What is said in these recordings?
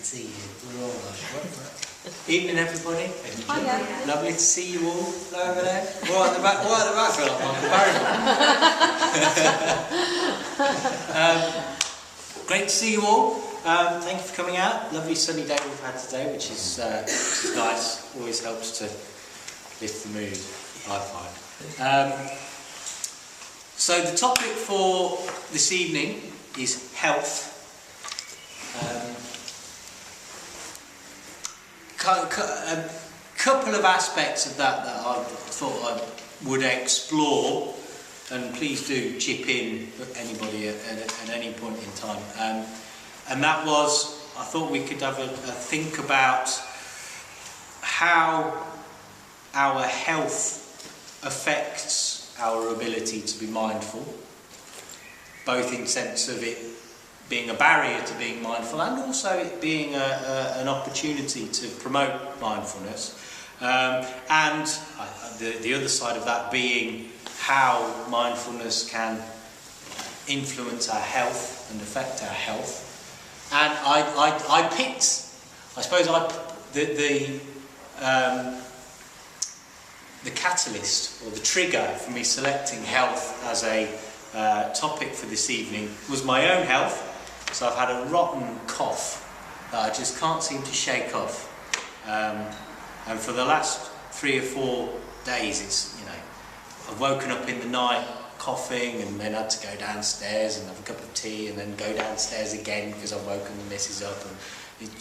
see you. We're all evening, everybody. Hiya. Lovely to see you all over there. Right at the back. Right at the back. I feel like Michael Barrymore. Great to see you all. Thank you for coming out. Lovely sunny day we've had today, which is nice. Always helps to lift the mood, I find. So the topic for this evening is health. A couple of aspects of that I thought I would explore, and please do chip in, anybody at any point in time. And that was, I thought we could have a think about how our health affects our ability to be mindful, both in sense of it being a barrier to being mindful and also it being an opportunity to promote mindfulness, and the other side of that being how mindfulness can influence our health and affect our health. And I picked, I suppose, the catalyst or the trigger for me selecting health as a topic for this evening was my own health. So I've had a rotten cough that I just can't seem to shake off, and for the last 3 or 4 days, it's, you know, I've woken up in the night coughing and then had to go downstairs and have a cup of tea and then go downstairs again because I've woken the missus up, and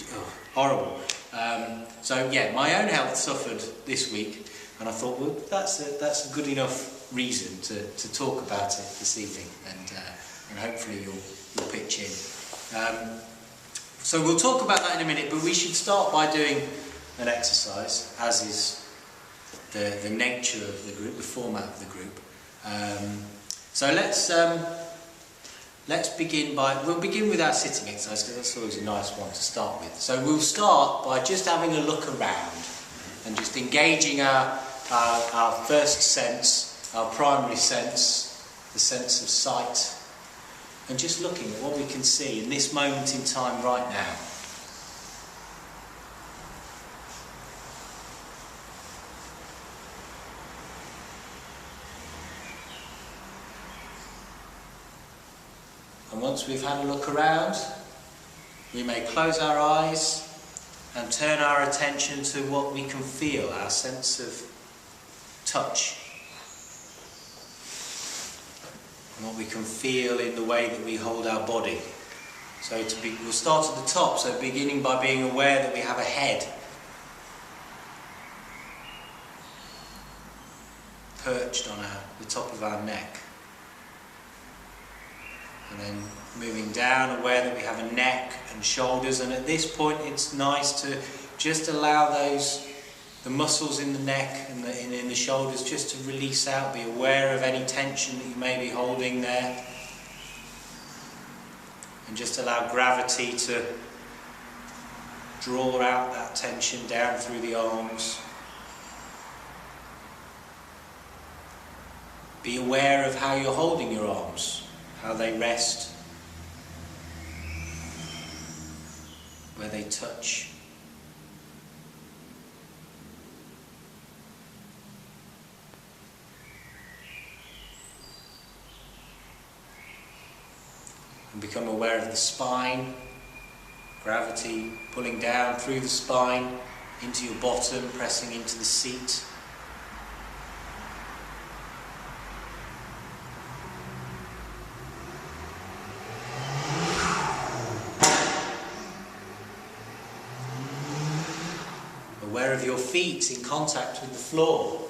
horrible. So yeah, my own health suffered this week, and I thought, well, that's a good enough reason to talk about it this evening, and hopefully you'll pitch in. So we'll talk about that in a minute, but we should start by doing an exercise, as is the nature of the group, the format of the group. So let's begin we'll begin with our sitting exercise, because that's always a nice one to start with. So we'll start by just having a look around and just engaging our first sense, our primary sense, the sense of sight, and just looking at what we can see in this moment in time right now. And once we've had a look around, we may close our eyes and turn our attention to what we can feel, our sense of touch, and what we can feel in the way that we hold our body. So we'll start at the top, so beginning by being aware that we have a head perched on the top of our neck. And then moving down, aware that we have a neck and shoulders, and at this point it's nice to just allow the muscles in the neck and in the shoulders just to release out. Be aware of any tension that you may be holding there, and just allow gravity to draw out that tension down through the arms. Be aware of how you're holding your arms, how they rest, where they touch. And become aware of the spine, gravity pulling down through the spine into your bottom, pressing into the seat. Aware of your feet in contact with the floor.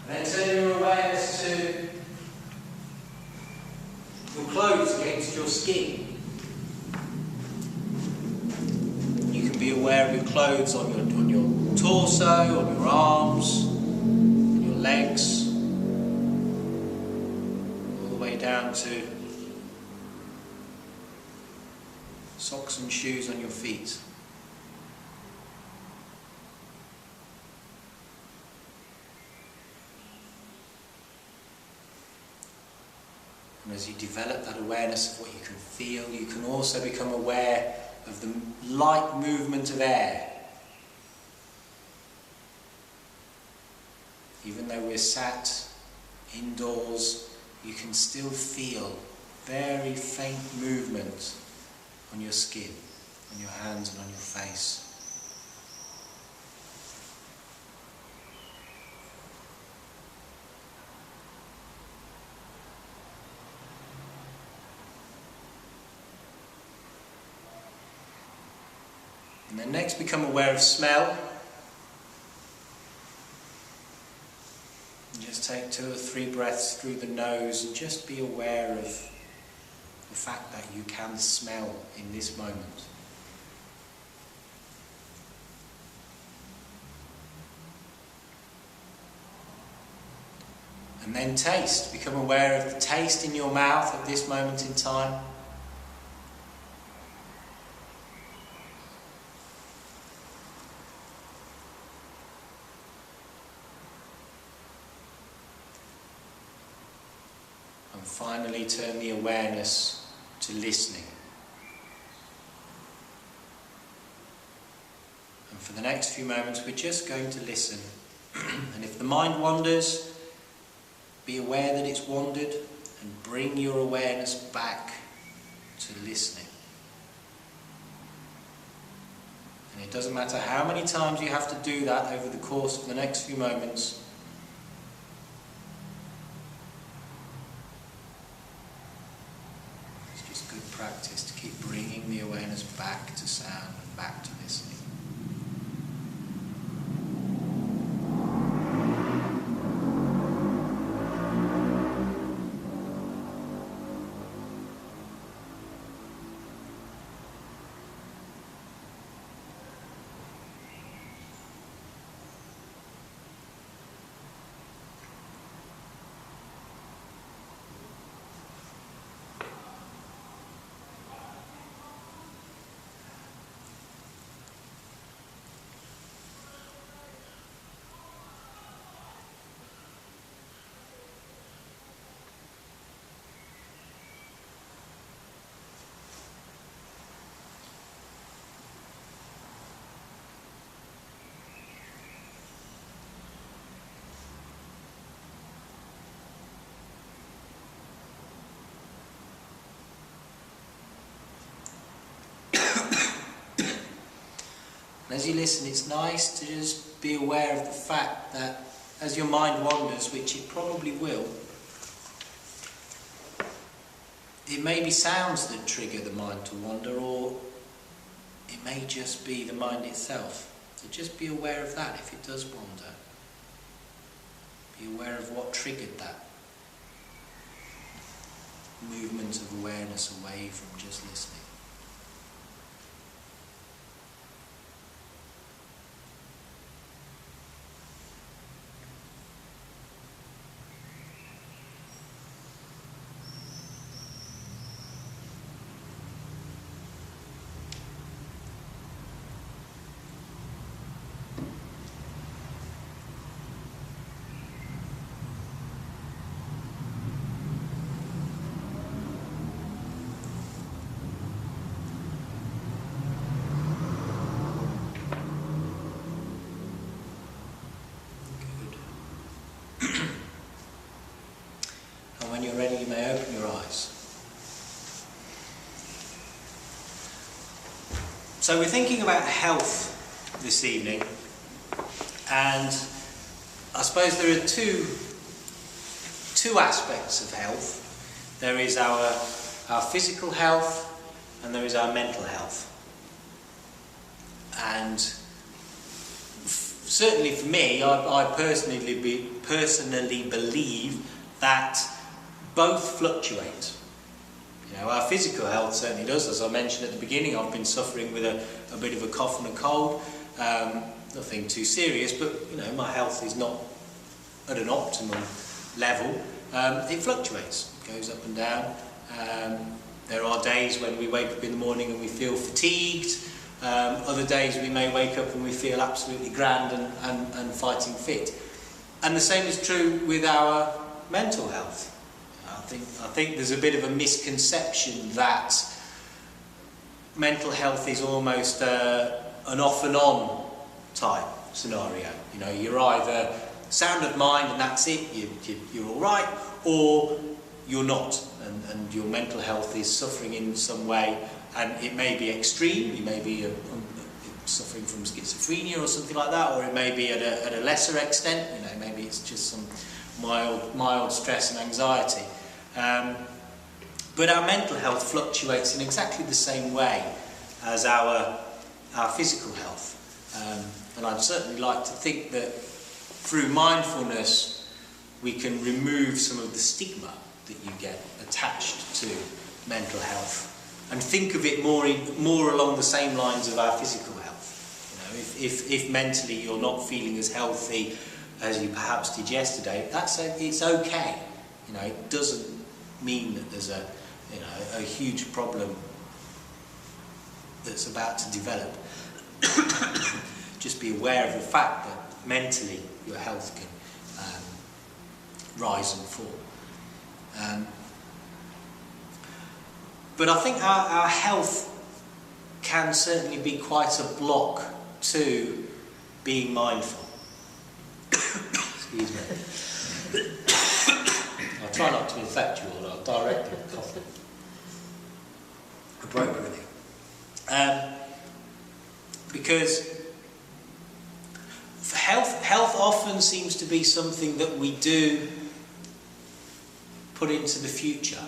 And then turn your awareness to your clothes against your skin. You can be aware of your clothes on your torso, on your arms, on your legs, down to socks and shoes on your feet. And as you develop that awareness of what you can feel, you can also become aware of the light movement of air. Even though we're sat indoors, you can still feel very faint movement on your skin, on your hands and on your face. And then next become aware of smell. And just take 2 or 3 breaths through the nose and just be aware of the fact that you can smell in this moment. And then taste. Become aware of the taste in your mouth at this moment in time. And finally turn the awareness to listening. And for the next few moments we're just going to listen. And if the mind wanders, be aware that it's wandered and bring your awareness back to listening. And it doesn't matter how many times you have to do that over the course of the next few moments. Practice to keep bringing the awareness back to sound and back to listening. As you listen, it's nice to just be aware of the fact that as your mind wanders, which it probably will, it may be sounds that trigger the mind to wander, or it may just be the mind itself. So just be aware of that if it does wander. Be aware of what triggered that movement of awareness away from just listening. When you're ready, you may open your eyes. So we're thinking about health this evening, and I suppose there are two aspects of health. There is our physical health, and there is our mental health. And certainly for me, I personally believe that both fluctuate. You know, our physical health certainly does. As I mentioned at the beginning, I've been suffering with a bit of a cough and a cold. Nothing too serious, but you know, my health is not at an optimal level. It fluctuates, it goes up and down. There are days when we wake up in the morning and we feel fatigued. Other days we may wake up and we feel absolutely grand and fighting fit. And the same is true with our mental health. I think there's a bit of a misconception that mental health is almost an off and on type scenario. You know, you're either sound of mind and that's it, you're all right, or you're not, and your mental health is suffering in some way, and it may be extreme. You may be suffering from schizophrenia or something like that, or it may be at a lesser extent. You know, maybe it's just some mild stress and anxiety. But our mental health fluctuates in exactly the same way as our physical health. And I'd certainly like to think that through mindfulness we can remove some of the stigma that you get attached to mental health and think of it more along the same lines of our physical health. You know, if mentally you're not feeling as healthy as you perhaps did yesterday, it's okay. You know, it doesn't mean that there's a huge problem that's about to develop. Just be aware of the fact that mentally your health can rise and fall. But I think our health can certainly be quite a block to being mindful. Excuse me. I'll try not to infect you all, I'll direct you appropriately. Because health often seems to be something that we do put into the future.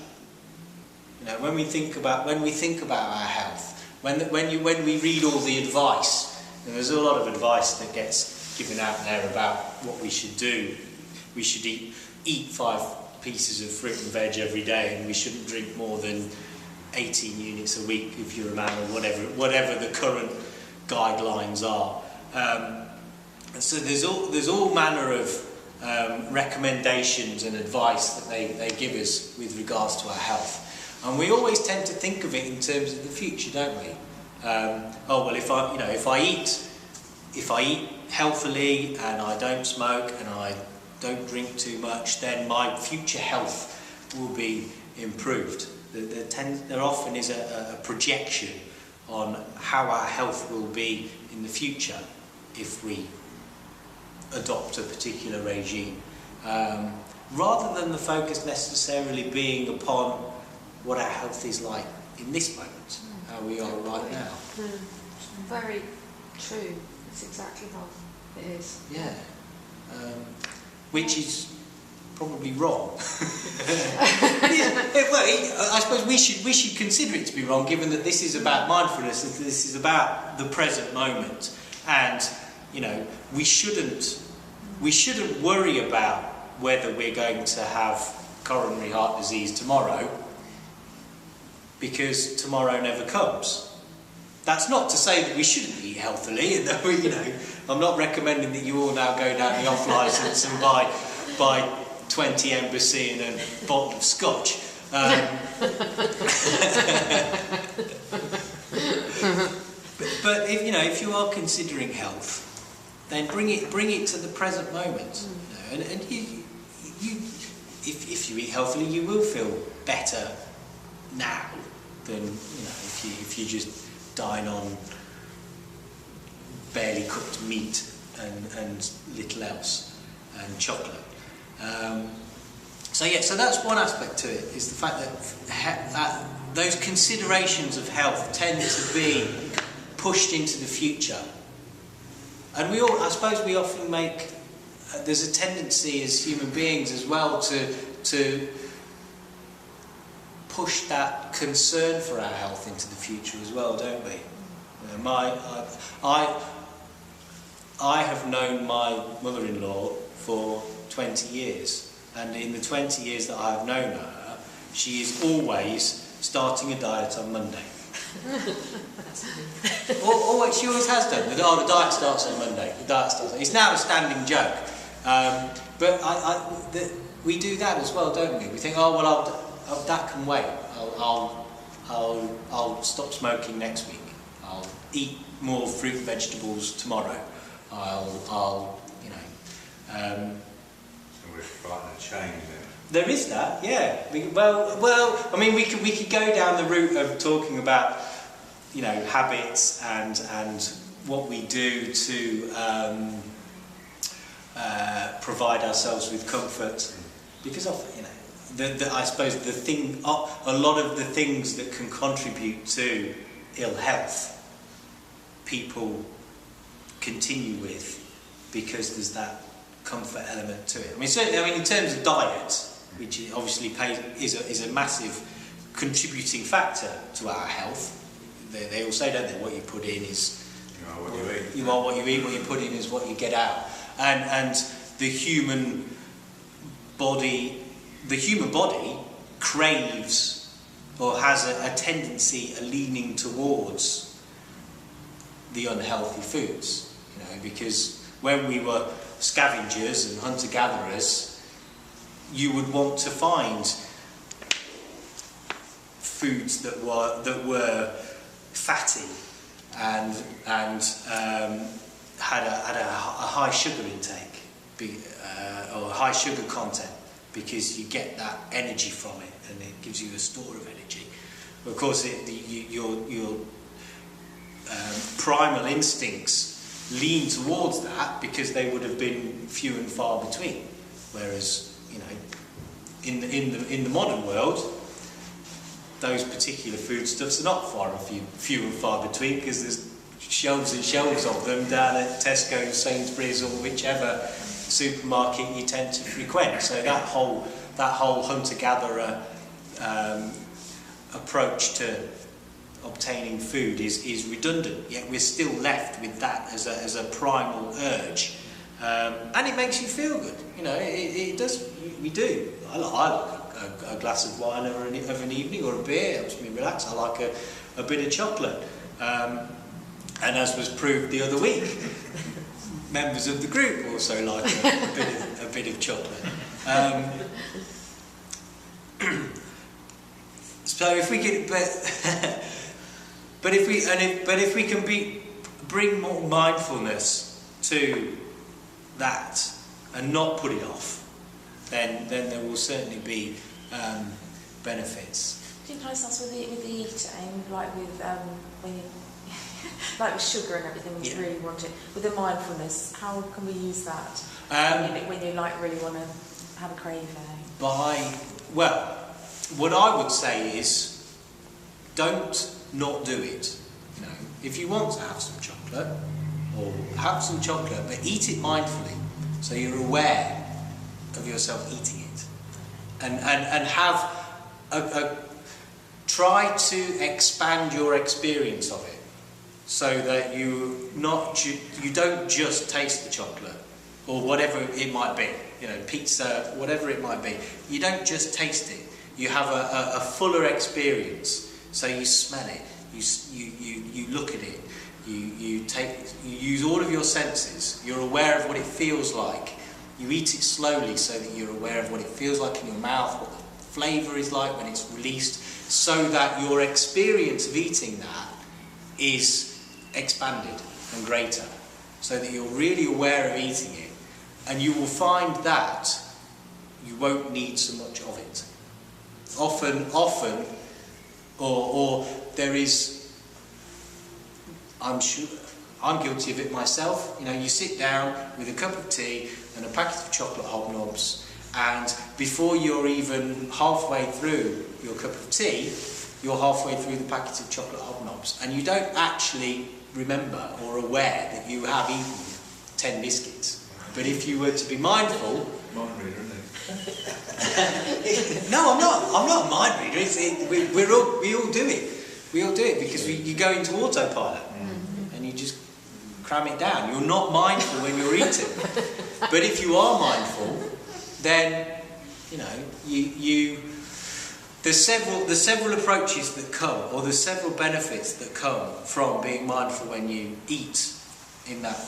You know, when we think about our health, when we read all the advice, and there's a lot of advice that gets given out there about what we should do. We should eat 5 pieces of fruit and veg every day, and we shouldn't drink more than 18 units a week if you're a man, or whatever the current guidelines are. And so there's all manner of recommendations and advice that they give us with regards to our health. And we always tend to think of it in terms of the future, don't we? Oh well, if I eat healthily and I don't smoke and I don't drink too much, then my future health will be improved. There often is a projection on how our health will be in the future if we adopt a particular regime, rather than the focus necessarily being upon what our health is like in this moment, how we are right now. Very true. It's exactly how it is. Yeah. Which is probably wrong. Well, I suppose we should consider it to be wrong, given that this is about mindfulness, that this is about the present moment, and you know, we shouldn't worry about whether we're going to have coronary heart disease tomorrow, because tomorrow never comes. That's not to say that we shouldn't eat healthily, and that you know, I'm not recommending that you all now go down the off licence and buy 20 Embassy and a bottle of scotch. But if you are considering health, then bring it to the present moment. You know, and if you eat healthily, you will feel better now than if you just dine on barely cooked meat and little else and chocolate. So that's one aspect to it, is the fact that those considerations of health tend to be pushed into the future, and I suppose we often make there's a tendency as human beings as well to push that concern for our health into the future as well, don't we? You know, I have known my mother-in-law for 20 years, and in the 20 years that I have known her, she is always starting a diet on Monday. Always, she always has done. The diet starts on Monday. It's now a standing joke. But we do that as well, don't we? We think, oh well, that can wait. I'll stop smoking next week. I'll eat more fruit and vegetables tomorrow. So we're frightened of change then? There is that, yeah. I mean, we could go down the route of talking about, you know, habits and what we do to provide ourselves with comfort, because of, you know, I suppose a lot of the things that can contribute to ill health, people continue with because there's that comfort element to it. I mean, certainly, I mean, in terms of diet, which obviously is a massive contributing factor to our health. They all say, don't they, what you put in is You are what you eat. You are what you eat. What you put in is what you get out. And the human body craves or has a tendency, a leaning towards the unhealthy foods. You know, because when we were scavengers and hunter-gatherers, you would want to find foods that were fatty and had a high sugar intake or a high sugar content, because you get that energy from it and it gives you a store of energy. Of course, your primal instincts lean towards that because they would have been few and far between. Whereas, you know, in the modern world, those particular foodstuffs are not few and far between, because there's shelves and shelves of them down at Tesco, Sainsbury's, or whichever supermarket you tend to frequent. So that whole hunter-gatherer approach to obtaining food is redundant. Yet we're still left with that as a primal urge, and it makes you feel good. You know, it does. We do. I like a glass of wine of an evening, or a beer. It helps me relax. I like a bit of chocolate. And as was proved the other week, members of the group also like a bit of chocolate. So if we can, but if we can bring more mindfulness to that and not put it off, then there will certainly be benefits. Do you guys ask with the eating, like with when you like with sugar and everything, when you really want it, with the mindfulness, how can we use that when you like really want to have a craving? What I would say is, don't not do it. You know, if you want to have some chocolate, or have some chocolate, but eat it mindfully, so you're aware of yourself eating it, and have try to expand your experience of it, so that you don't just taste the chocolate or whatever it might be, you know, pizza, whatever it might be. You don't just taste it. You have a fuller experience. So you smell it, you look at it, you use all of your senses. You're aware of what it feels like. You eat it slowly so that you're aware of what it feels like in your mouth, what the flavour is like when it's released, so that your experience of eating that is expanded and greater, so that you're really aware of eating it, and you will find that you won't need so much of it. Often, or there is, I'm sure, I'm guilty of it myself, you know, you sit down with a cup of tea and a packet of chocolate hobnobs, and before you're even halfway through your cup of tea, you're halfway through the packet of chocolate hobnobs, and you don't actually remember or aware that you have eaten 10 biscuits. But if you were to be mindful... Mind reader, isn't it? No, I'm not a mind reader. We all do it. We all do it because you go into autopilot and you just cram it down. You're not mindful when you're eating. But if you are mindful, then, you know, there's several approaches that come, or there's several benefits that come from being mindful when you eat in that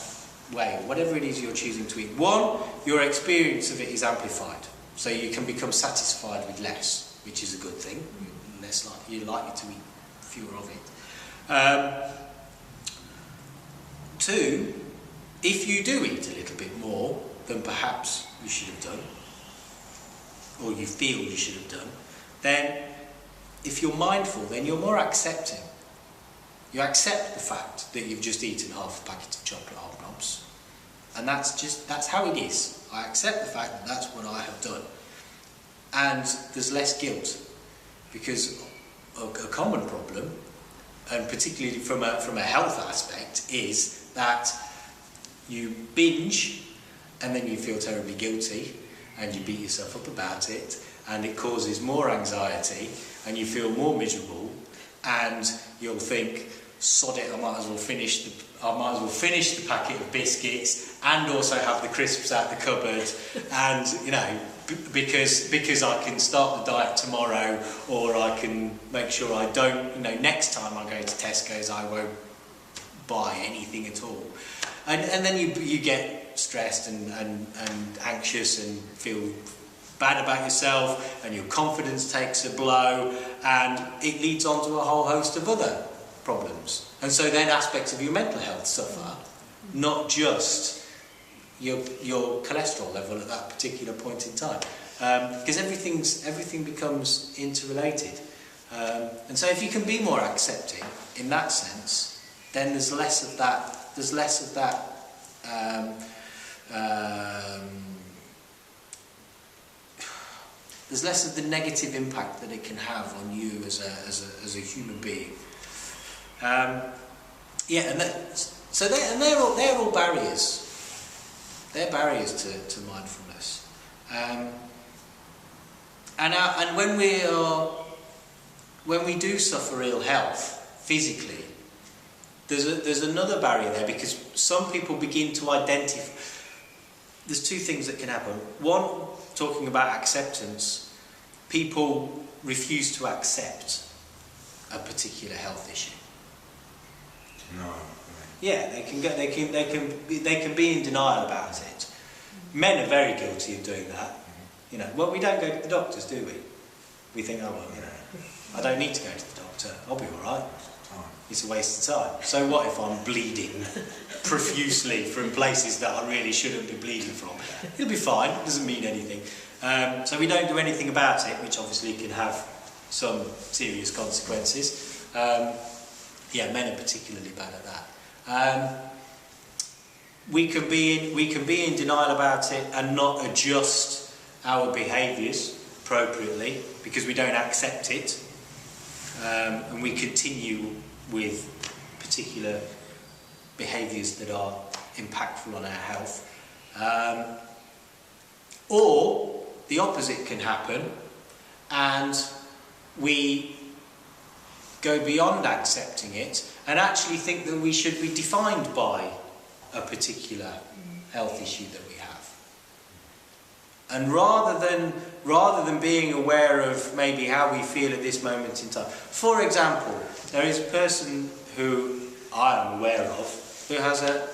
way, whatever it is you're choosing to eat. One, your experience of it is amplified, so you can become satisfied with less, which is a good thing. You're likely to eat fewer of it. Two, if you do eat a little bit more than perhaps you should have done, or you feel you should have done, then if you're mindful, then you're more accepting. You accept the fact that you've just eaten half a packet of chocolate hobnobs, and that's how it is. I accept the fact that that's what I have done, and there's less guilt, because a common problem, and particularly from a health aspect, is that you binge and then you feel terribly guilty and you beat yourself up about it, and it causes more anxiety and you feel more miserable, and you'll think, sod it, I might as well finish the packet of biscuits and also have the crisps out the cupboard, and because I can start the diet tomorrow, or I can make sure I don't, next time I go to Tesco's I won't buy anything at all. And then you get stressed and anxious and feel bad about yourself, and your confidence takes a blow, and it leads on to a whole host of other problems. And so then aspects of your mental health suffer, not just your cholesterol level at that particular point in time, because everything becomes interrelated. And so if you can be more accepting in that sense, then there's less of that. There's less of the negative impact that it can have on you as a human being. They're all barriers. They're barriers to mindfulness. And when we do suffer ill health physically, there's another barrier there, because some people begin to identify. There's two things that can happen. One, talking about acceptance, people refuse to accept a particular health issue. No. Yeah, they can be in denial about it. Men are very guilty of doing that. Well, we don't go to the doctors, do we? We think, oh well, I don't need to go to the doctor. I'll be all right. It's a waste of time. So what if I'm bleeding profusely from places that I really shouldn't be bleeding from? It'll be fine. It doesn't mean anything. So we don't do anything about it, which obviously can have some serious consequences. Men are particularly bad at that. We can be in denial about it and not adjust our behaviours appropriately because we don't accept it, and we continue with particular behaviours that are impactful on our health. Or the opposite can happen, and we go beyond accepting it and actually think that we should be defined by a particular health issue that we have. And rather than being aware of maybe how we feel at this moment in time. For example, there is a person who I am aware of who has a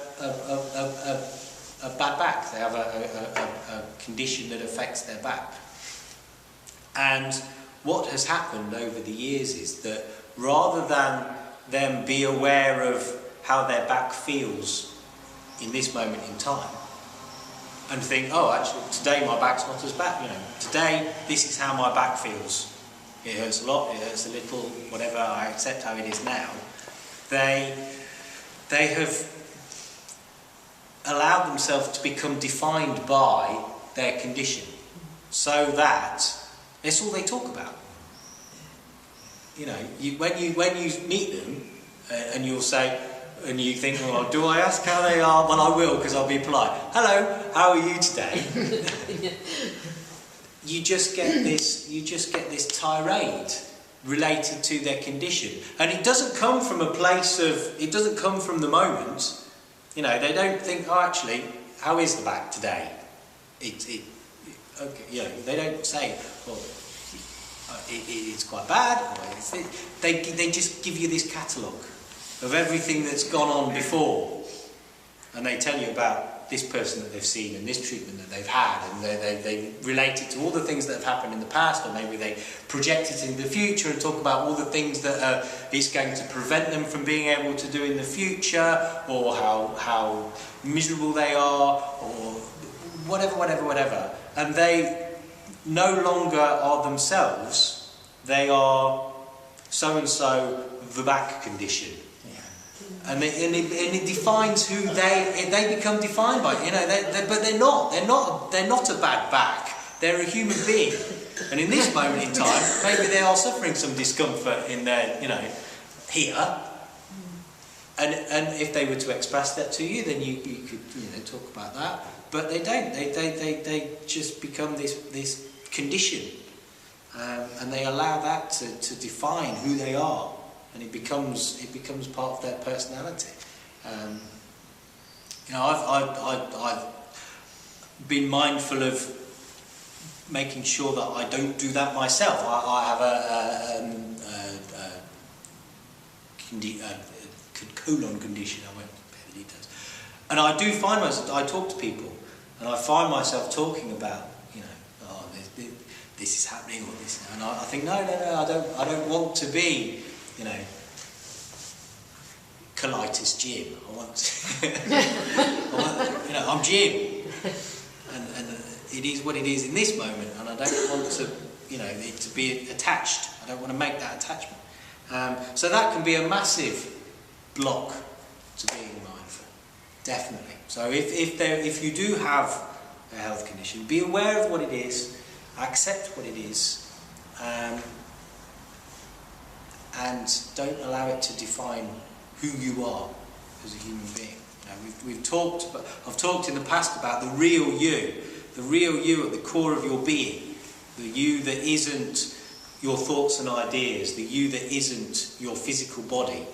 bad back. They have a condition that affects their back. And what has happened over the years is that rather than them be aware of how their back feels in this moment in time, and think, oh, actually, today my back's not as bad. Today this is how my back feels. It hurts a lot, it hurts a little, whatever. I accept how it is now. They have allowed themselves to become defined by their condition, so that that's all they talk about. When you meet them, and you'll say, and you think, well, do I ask how they are? Well, I will, because I'll be polite. Hello, how are you today? You just get this tirade related to their condition, and it doesn't come from a place of. It doesn't come from the moment. They don't think, oh, actually, how is the back today? Okay, they don't say, well, it's quite bad. Or they just give you this catalogue of everything that's gone on before, and they tell you about this person that they've seen and this treatment that they've had, and they relate it to all the things that have happened in the past, or maybe they project it into the future and talk about all the things that it's going to prevent them from being able to do in the future, or how miserable they are, or whatever, and no longer are themselves, they are so-and-so the back condition. And it defines who they become defined by, but they're not a bad back, they're a human being. And in this moment in time, maybe they are suffering some discomfort in their, here. And if they were to express that to you, then you could talk about that. But they don't. They just become this condition, and they allow that to define who they are, and it becomes part of their personality. I've been mindful of making sure that I don't do that myself. I have a colon condition. I won't pay the details. And I do find myself, I talk to people, and I find myself talking about, this is happening, or this, and I think, no, I don't want to be, colitis Jim. I want to, I'm Jim, and it is what it is in this moment, and I don't want to, it to be attached. I don't want to make that attachment. So that can be a massive block to being mindful, definitely. So if you do have a health condition, be aware of what it is, accept what it is, and don't allow it to define who you are as a human being. I've talked in the past about the real you at the core of your being, the you that isn't your thoughts and ideas, the you that isn't your physical body,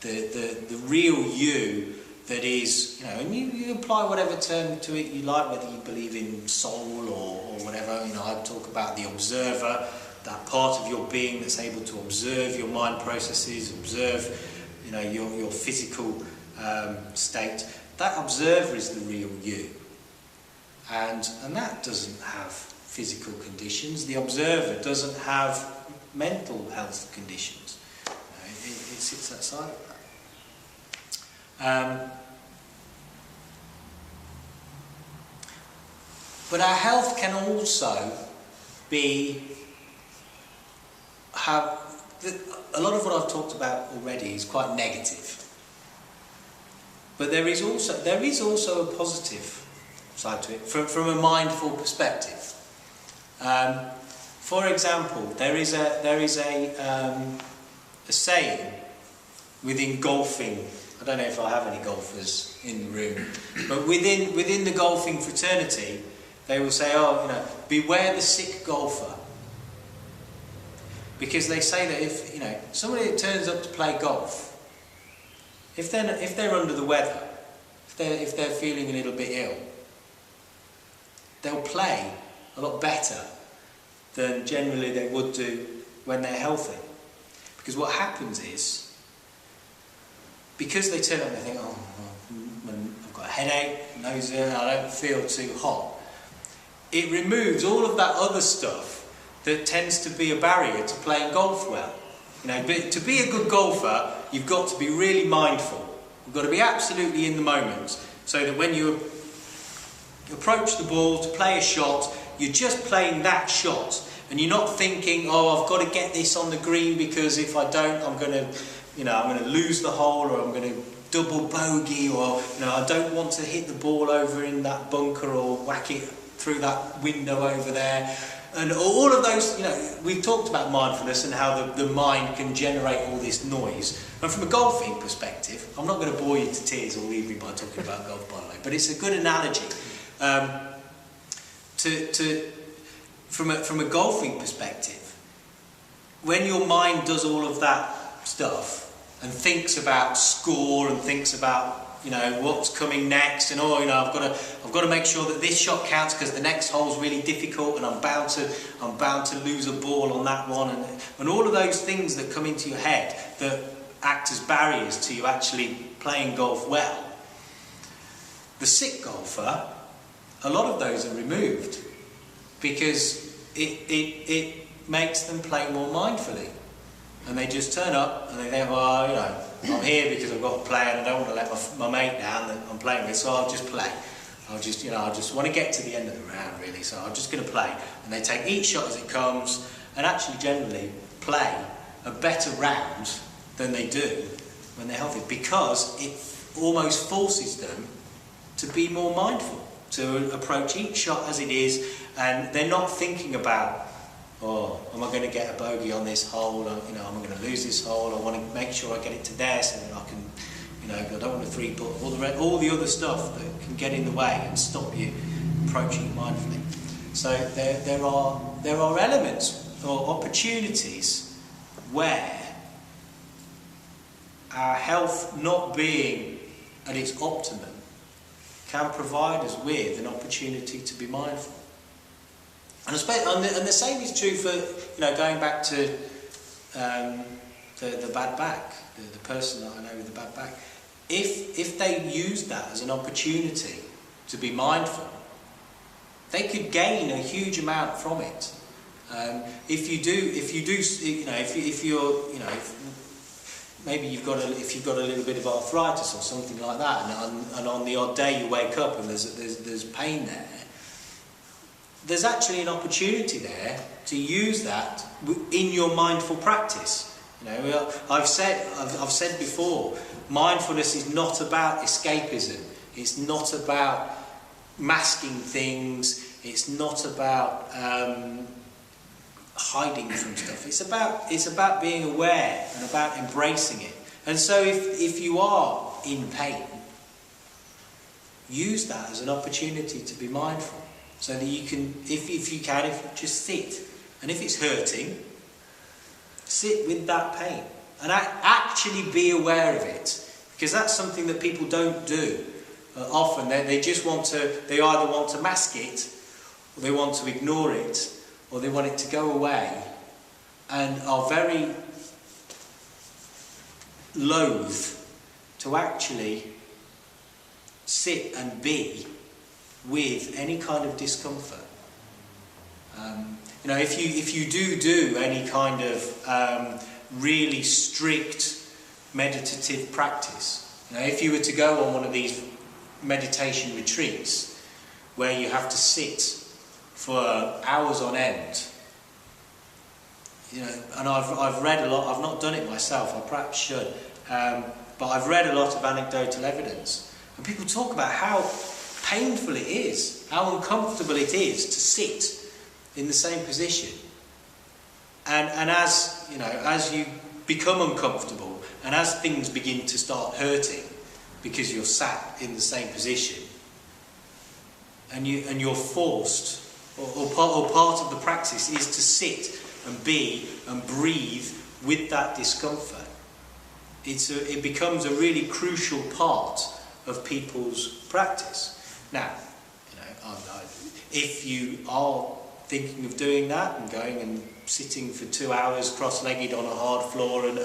the real you that is, and you apply whatever term to it you like, whether you believe in soul or whatever. I talk about the observer, that part of your being that's able to observe your mind processes, observe, your physical state. That observer is the real you, and that doesn't have physical conditions. The observer doesn't have mental health conditions. It sits outside of that. But our health can also a lot of what I've talked about already is quite negative. But there is also a positive side to it from a mindful perspective. For example, there is a saying within golfing. I don't know if I have any golfers in the room, but within the golfing fraternity, they will say, beware the sick golfer. Because they say that if somebody that turns up to play golf, if they're under the weather, if they're feeling a little bit ill, they'll play a lot better than generally they would do when they're healthy. Because what happens is, because they turn up and they think, I've got a headache, nose in, I don't feel too hot, it removes all of that other stuff that tends to be a barrier to playing golf well. But to be a good golfer, you've got to be really mindful. You've got to be absolutely in the moment, so that when you approach the ball to play a shot, you're just playing that shot, and you're not thinking, I've got to get this on the green because if I don't, I'm going to lose the hole, or I'm going to double bogey, or I don't want to hit the ball over in that bunker or whack it through that window over there. And all of those, we've talked about mindfulness and how the mind can generate all this noise. And from a golfing perspective, I'm not going to bore you to tears all evening by talking about golf, by the way, but it's a good analogy. From a golfing perspective, when your mind does all of that stuff and thinks about score and thinks about what's coming next, and I've got to make sure that this shot counts because the next hole's really difficult, and I'm bound to lose a ball on that one, and all of those things that come into your head that act as barriers to you actually playing golf well. The sick golfer, a lot of those are removed because it makes them play more mindfully, and they just turn up and they think, I'm here because I've got to play and I don't want to let my mate down that I'm playing with, so I'll just play. I just want to get to the end of the round really, so I'm just going to play. And they take each shot as it comes, and actually generally play a better round than they do when they're healthy, because it almost forces them to be more mindful, to approach each shot as it is, and they're not thinking about, oh, am I going to get a bogey on this hole? Or, am I going to lose this hole? I want to make sure I get it to there so that I can, I don't want to three-putt, all the other stuff that can get in the way and stop you approaching it mindfully. So there are elements or opportunities where our health not being at its optimum can provide us with an opportunity to be mindful. And the same is true for, going back to the bad back, the person that I know with the bad back. If they use that as an opportunity to be mindful, they could gain a huge amount from it. If you've got a little bit of arthritis or something like that, and on the odd day you wake up and there's pain there, there's actually an opportunity there to use that in your mindful practice. I've said before, mindfulness is not about escapism. It's not about masking things. It's not about hiding from stuff. It's about being aware and about embracing it. And so if you are in pain, use that as an opportunity to be mindful, so that you can, if you just sit, and if it's hurting, sit with that pain and actually be aware of it, because that's something that people don't do often. They either want to mask it, or they want to ignore it, or they want it to go away, and are very loath to actually sit and be with any kind of discomfort. If you do any kind of really strict meditative practice, if you were to go on one of these meditation retreats where you have to sit for hours on end, and I've read a lot. I've not done it myself. I perhaps should, but I've read a lot of anecdotal evidence, and people talk about how painful it is, how uncomfortable it is to sit in the same position. And as you become uncomfortable, and as things begin to start hurting because you're sat in the same position, and you're forced, or part of the practice is to sit and be and breathe with that discomfort. It becomes a really crucial part of people's practice. Now, if you are thinking of doing that and going and sitting for 2 hours cross-legged on a hard floor and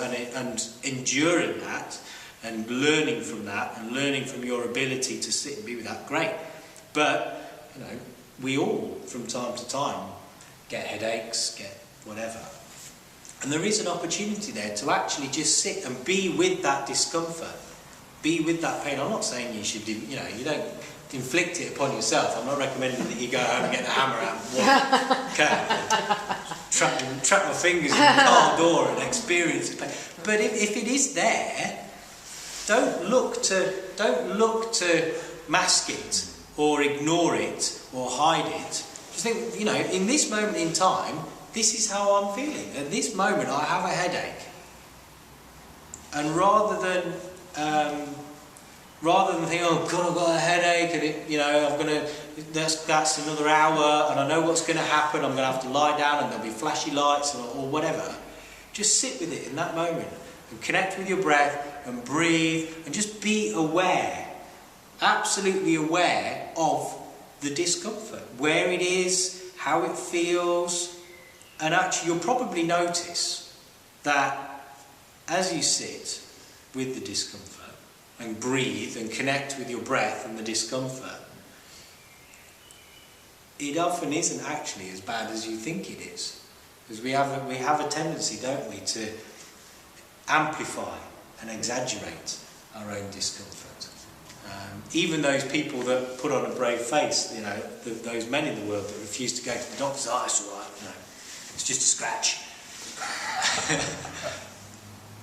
enduring that and learning from that and learning from your ability to sit and be with that, great. But we all from time to time get headaches, get whatever, and there is an opportunity there to actually just sit and be with that discomfort, be with that pain. I'm not saying you should you don't inflict it upon yourself. I'm not recommending that you go home and get the hammer out and trap my fingers in the car door and experience the pain. But if it is there, don't look to mask it or ignore it or hide it. Just think, in this moment in time, this is how I'm feeling. At this moment, I have a headache, and rather than think, oh God, I've got a headache, and that's another hour, and I know what's going to happen. I'm going to have to lie down, and there'll be flashy lights or whatever. Just sit with it in that moment and connect with your breath and breathe and just be aware, absolutely aware of the discomfort, where it is, how it feels, and actually you'll probably notice that as you sit with the discomfort and breathe and connect with your breath and the discomfort, it often isn't actually as bad as you think it is. Because we have a tendency, don't we, to amplify and exaggerate our own discomfort. Even those people that put on a brave face, you know, those men in the world that refuse to go to the doctors, oh, it's all right, you know, it's just a scratch.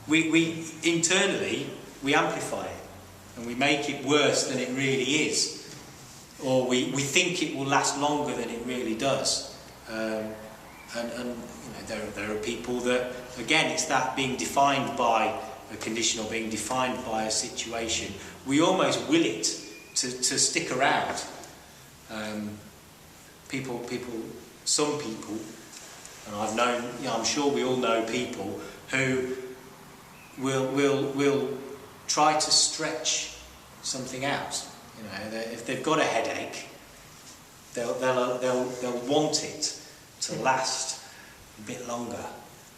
we internally, we amplify it and we make it worse than it really is. Or we think it will last longer than it really does. And you know, there are people that, again, it's that being defined by a condition or being defined by a situation. We almost will it to stick around. Some people, and I've known, you know, I'm sure we all know people who will try to stretch something out. You know, if they've got a headache, they'll want it to last a bit longer.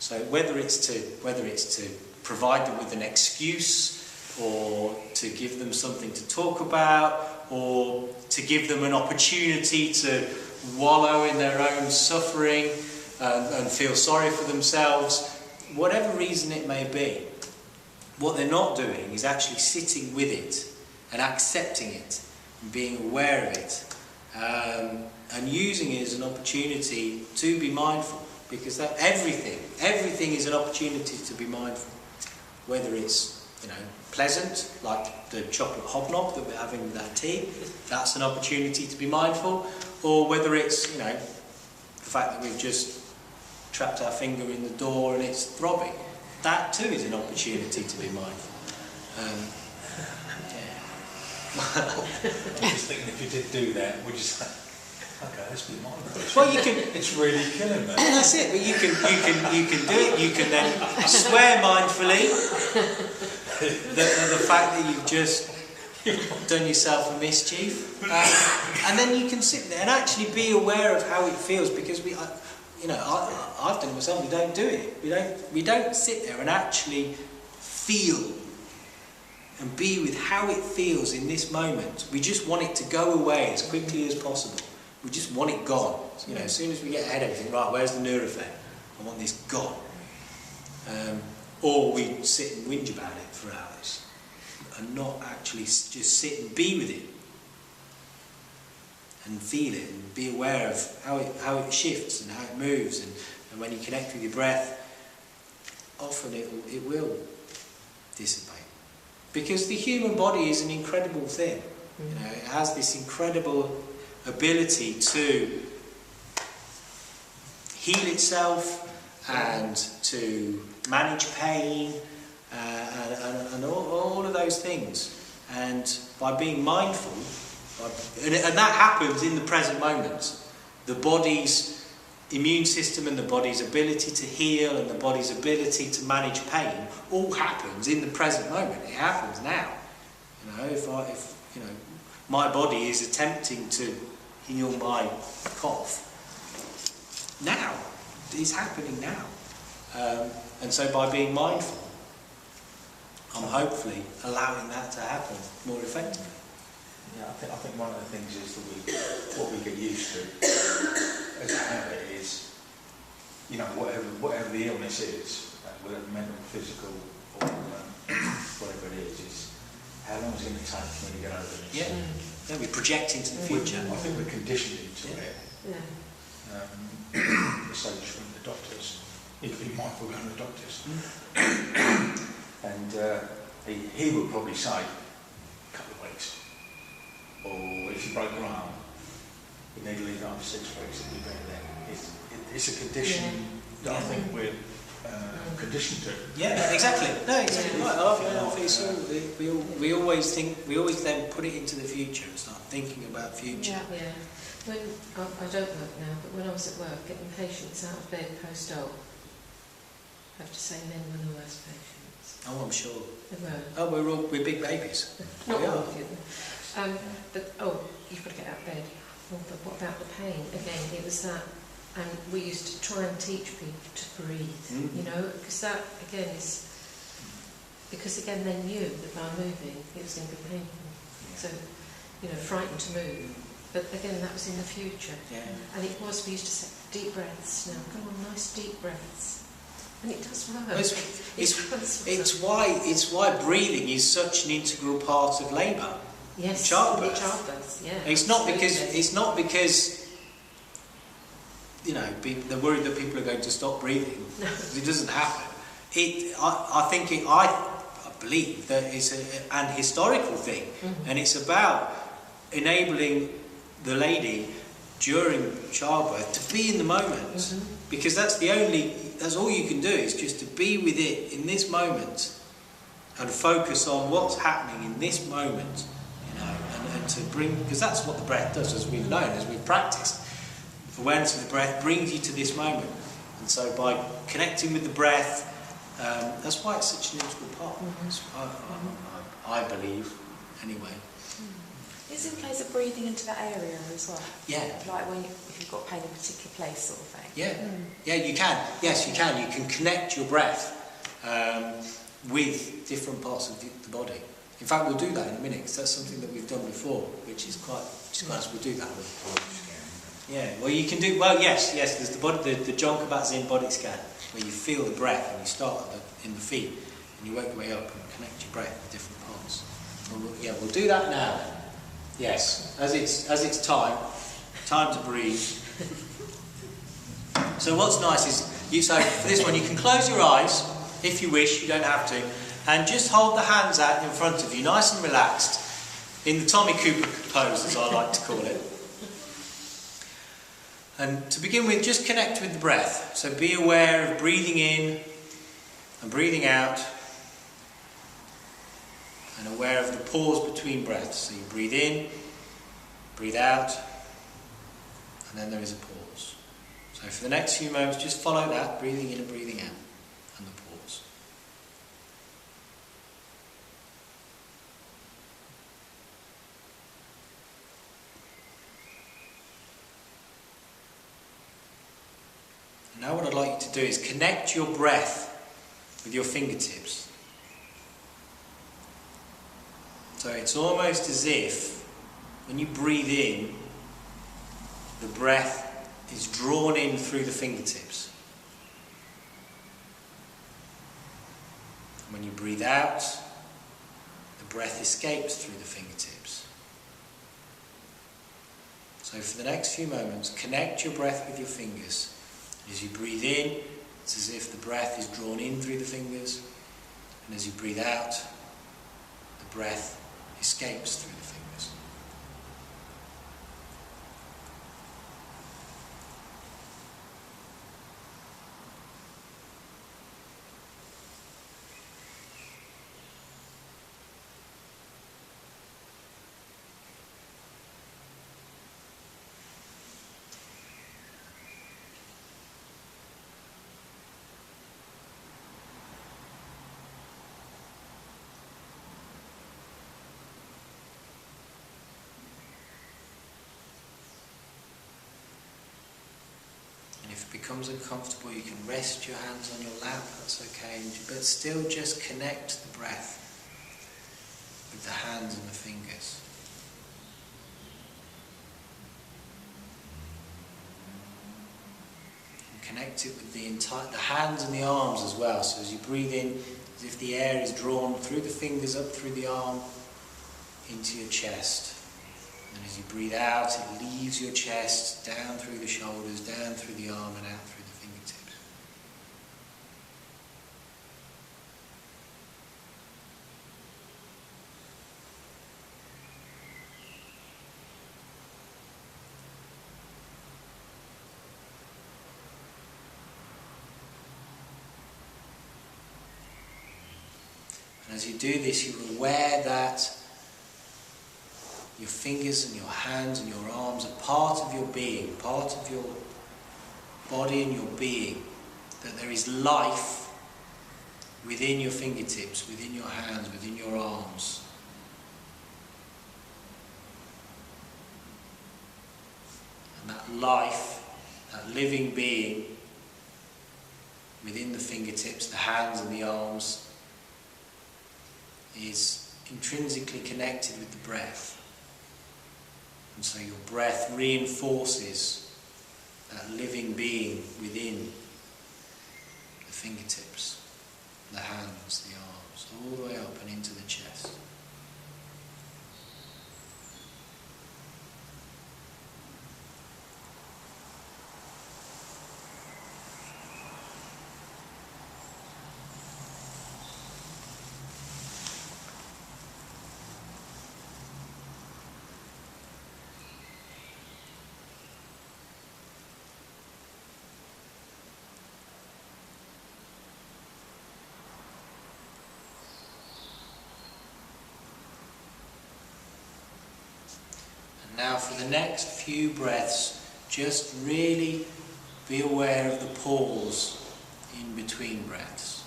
So whether it's to provide them with an excuse, or to give them something to talk about, or to give them an opportunity to wallow in their own suffering and feel sorry for themselves, whatever reason it may be, what they're not doing is actually sitting with it and accepting it and being aware of it, and using it as an opportunity to be mindful, because that everything is an opportunity to be mindful, whether it's, you know, pleasant, like the chocolate hobnob that we're having with our tea, that's an opportunity to be mindful, or whether it's, you know, the fact that we've just trapped our finger in the door and it's throbbing, that too is an opportunity to be mindful. I'm just thinking, if you did do that, would you say, okay, let's be mindful? Well, you can. It's really killing me. That's it. But you can do it. You can then swear mindfully the fact that you've just done yourself a mischief, and then you can sit there and actually be aware of how it feels. Because I've done it myself. We don't do it. We don't sit there and actually feel and be with how it feels in this moment. We just want it to go away as quickly as possible. We just want it gone. You know, as soon as we get ahead of everything, right, where's the Nurofen? I want this gone. Or we sit and whinge about it for hours and not actually just sit and be with it and feel it and be aware of how it shifts and how it moves, and when you connect with your breath, often it will dissipate. Because the human body is an incredible thing. You know, it has this incredible ability to heal itself and to manage pain and all of those things. And by being mindful, and that happens in the present moment, the body's immune system and the body's ability to heal and the body's ability to manage pain all happens in the present moment. It happens now. You know, if you know, my body is attempting to heal my cough now, it's happening now. And so by being mindful, I'm hopefully allowing that to happen more effectively. Yeah, I think one of the things is that what we get used to as a habit is, you know, whatever the illness is, whether mental, physical, or whatever it is how long is it going to take for me to get over this? Yeah, we project into the future. I think we're conditioned into it. So just from the doctors, you can be mindful going to the doctors. And he would probably say a couple of weeks. Or if you broke your arm, you need to leave it after 6 weeks, it'll be better then. It's a condition that I think we're conditioned to. Yeah, exactly. No, exactly right. We always then put it into the future and start thinking about future. Yeah. When I don't work now, but when I was at work, getting patients out of bed post-op, I have to say men were the worst patients. Oh, I'm sure. They were. Oh, we're big babies. Not all of you. But you've got to get out of bed. Well, but what about the pain? Again, it was that, and we used to try and teach people to breathe. You know, because that again is because again they knew that by moving it was going to be painful. So, you know, frightened to move. But again, that was in the future. Yeah. And it was, we used to say, deep breaths. Now, come on, nice deep breaths. And it does work. It's why breathing is such an integral part of labour. Yes, childbirth. childbirth, yeah. It's not because they're worried that people are going to stop breathing. No. It doesn't happen. I believe that it's an historical thing, and it's about enabling the lady during childbirth to be in the moment, because that's all you can do, is just to be with it in this moment and focus on what's happening in this moment, and to bring, because that's what the breath does, as we've known, as we've practiced. Awareness of the breath brings you to this moment, and so by connecting with the breath, that's why it's such an integral part. I believe, anyway. Is there ways of breathing into that area as well? Yeah. Like if you've got pain in a particular place, sort of thing. Yeah. Yeah, you can. Yes, you can. You can connect your breath with different parts of the body. In fact, we'll do that in a minute, because that's something that we've done before, which is quite nice. We'll do that. Yeah. Well, you can do. Well, yes. There's the John Kabat-Zinn body scan, where you feel the breath, and you start in the feet, and you work your way up and connect your breath with different parts. We'll do that now. Then. Yes, as it's time to breathe. So what's nice is, so for this one, you can close your eyes if you wish. You don't have to, and just hold the hands out in front of you, nice and relaxed, in the Tommy Cooper pose, as I like to call it. And to begin with, just connect with the breath. So be aware of breathing in and breathing out, and aware of the pause between breaths. So you breathe in, breathe out, and then there is a pause. So for the next few moments, just follow that, breathing in and breathing out, and the pause. And now what I'd like you to do is connect your breath with your fingertips. So it's almost as if when you breathe in, the breath is drawn in through the fingertips. And when you breathe out, the breath escapes through the fingertips. So for the next few moments, connect your breath with your fingers. As you breathe in, it's as if the breath is drawn in through the fingers, and as you breathe out, the breath escapes through the fingers. If it becomes uncomfortable, you can rest your hands on your lap, that's okay, but still just connect the breath with the hands and the fingers. And connect it with the hands and the arms as well, so as you breathe in, as if the air is drawn through the fingers, up through the arm, into your chest. And as you breathe out, it leaves your chest, down through the shoulders, down through the arm, and out through the fingertips. And as you do this, you're aware that your fingers and your hands and your arms are part of your being, part of your body and your being, that there is life within your fingertips, within your hands, within your arms. And that life, that living being within the fingertips, the hands and the arms, is intrinsically connected with the breath. And so your breath reinforces that living being within the fingertips, the hands, the arms, all the way up and into the chest. Now for the next few breaths, just really be aware of the pause in between breaths.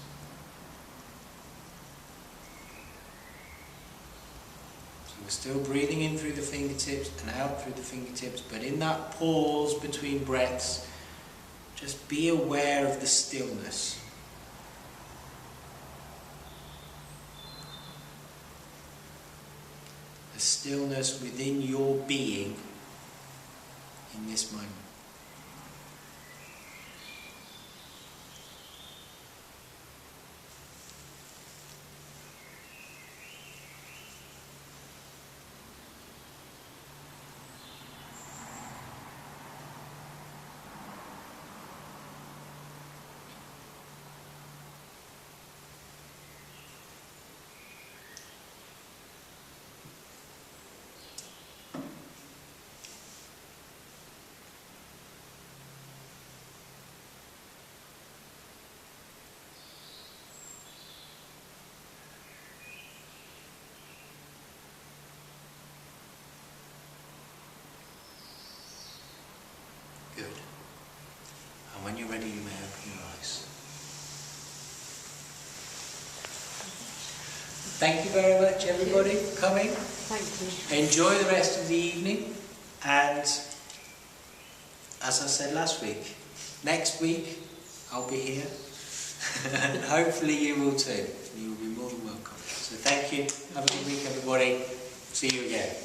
So we're still breathing in through the fingertips and out through the fingertips, but in that pause between breaths, just be aware of the stillness. The stillness within your being in this moment. Good. And when you're ready, you may open your eyes. Thank you very much, everybody, for coming. Thank you. Enjoy the rest of the evening. And as I said last week, next week I'll be here. And hopefully you will too. You will be more than welcome. So thank you. Have a good week, everybody. See you again.